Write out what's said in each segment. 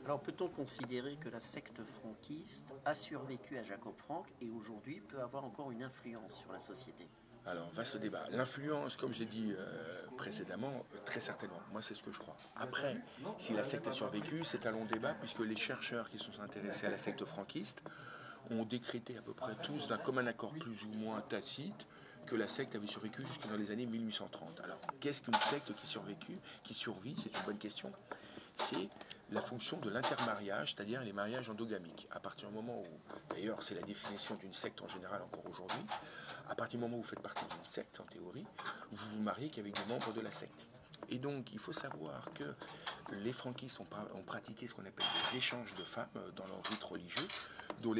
Alors peut-on considérer que la secte franquiste a survécu à Jacob Frank et aujourd'hui peut avoir encore une influence sur la société? Alors, vaste débat. L'influence, comme je l'ai dit précédemment, très certainement. Moi, c'est ce que je crois. Après, si la secte a survécu, c'est un long débat, puisque les chercheurs qui sont intéressés à la secte franquiste ont décrété à peu près tous d'un commun accord plus ou moins tacite que la secte avait survécu jusque dans les années 1830. Alors, qu'est-ce qu'une secte qui survit? C'est une bonne question. C'est la fonction de l'intermariage, c'est-à-dire les mariages endogamiques. À partir du moment où, d'ailleurs, c'est la définition d'une secte en général encore aujourd'hui, à partir du moment où vous faites partie d'une secte, en théorie, vous vous mariez qu'avec des membres de la secte. Et donc, il faut savoir que les franquistes ont pratiqué ce qu'on appelle des échanges de femmes dans leur rite religieux, dont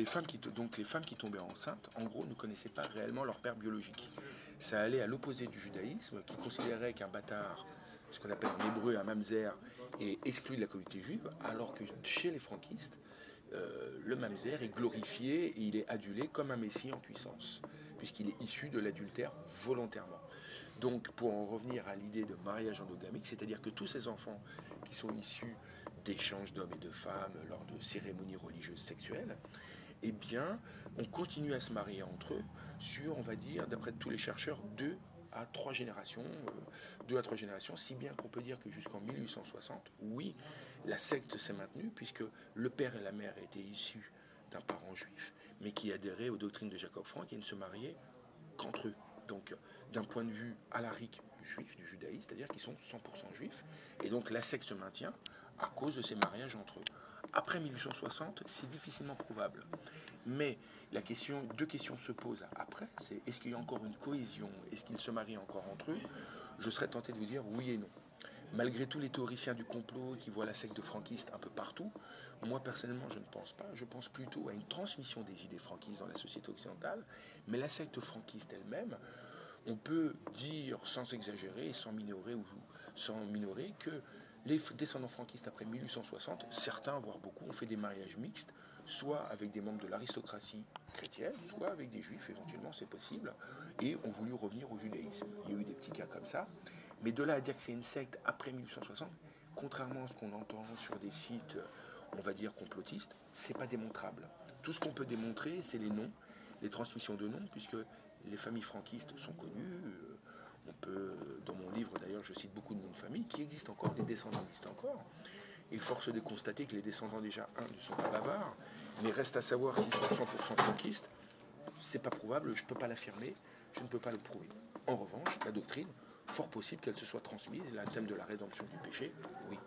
donc les femmes qui tombaient enceintes, en gros, ne connaissaient pas réellement leur père biologique. Ça allait à l'opposé du judaïsme, qui considérait qu'un bâtard, ce qu'on appelle en hébreu un mamzer, est exclu de la communauté juive, alors que chez les franquistes, le mamzer est glorifié et il est adulé comme un messie en puissance, puisqu'il est issu de l'adultère volontairement. Donc, pour en revenir à l'idée de mariage endogamique, c'est-à-dire que tous ces enfants qui sont issus d'échanges d'hommes et de femmes lors de cérémonies religieuses sexuelles, eh bien, on continue à se marier entre eux sur, on va dire, d'après tous les chercheurs, deux à trois générations, si bien qu'on peut dire que jusqu'en 1860, oui, la secte s'est maintenue, puisque le père et la mère étaient issus d'un parent juif, mais qui adhéraient aux doctrines de Jacob Frank et ne se mariaient qu'entre eux. Donc, d'un point de vue alarique juif, du judaïsme, c'est-à-dire qu'ils sont 100% juifs, et donc la secte se maintient à cause de ces mariages entre eux. Après 1860, c'est difficilement prouvable. Mais deux questions se posent après, c'est est-ce qu'il y a encore une cohésion? Est-ce qu'ils se marient encore entre eux? Je serais tenté de vous dire oui et non. Malgré tous les théoriciens du complot qui voient la secte de franquistes un peu partout, moi personnellement je ne pense pas. Je pense plutôt à une transmission des idées franquistes dans la société occidentale. Mais la secte franquiste elle-même, on peut dire sans exagérer et sans minorer que les descendants franquistes après 1860, certains, voire beaucoup, ont fait des mariages mixtes, soit avec des membres de l'aristocratie chrétienne, soit avec des juifs, éventuellement c'est possible, et ont voulu revenir au judaïsme. Il y a eu des petits cas comme ça, mais de là à dire que c'est une secte après 1860, contrairement à ce qu'on entend sur des sites, on va dire complotistes, c'est pas démontrable. Tout ce qu'on peut démontrer, c'est les noms, les transmissions de noms, puisque les familles franquistes sont connues. On peut, dans mon livre d'ailleurs, je cite beaucoup de noms de familles qui existent encore, les descendants existent encore. Et force est de constater que les descendants déjà, ne sont pas bavards, mais reste à savoir s'ils sont 100% franquistes. C'est pas prouvable, je ne peux pas l'affirmer, je ne peux pas le prouver. En revanche, la doctrine, fort possible qu'elle se soit transmise, le thème de la rédemption du péché, oui.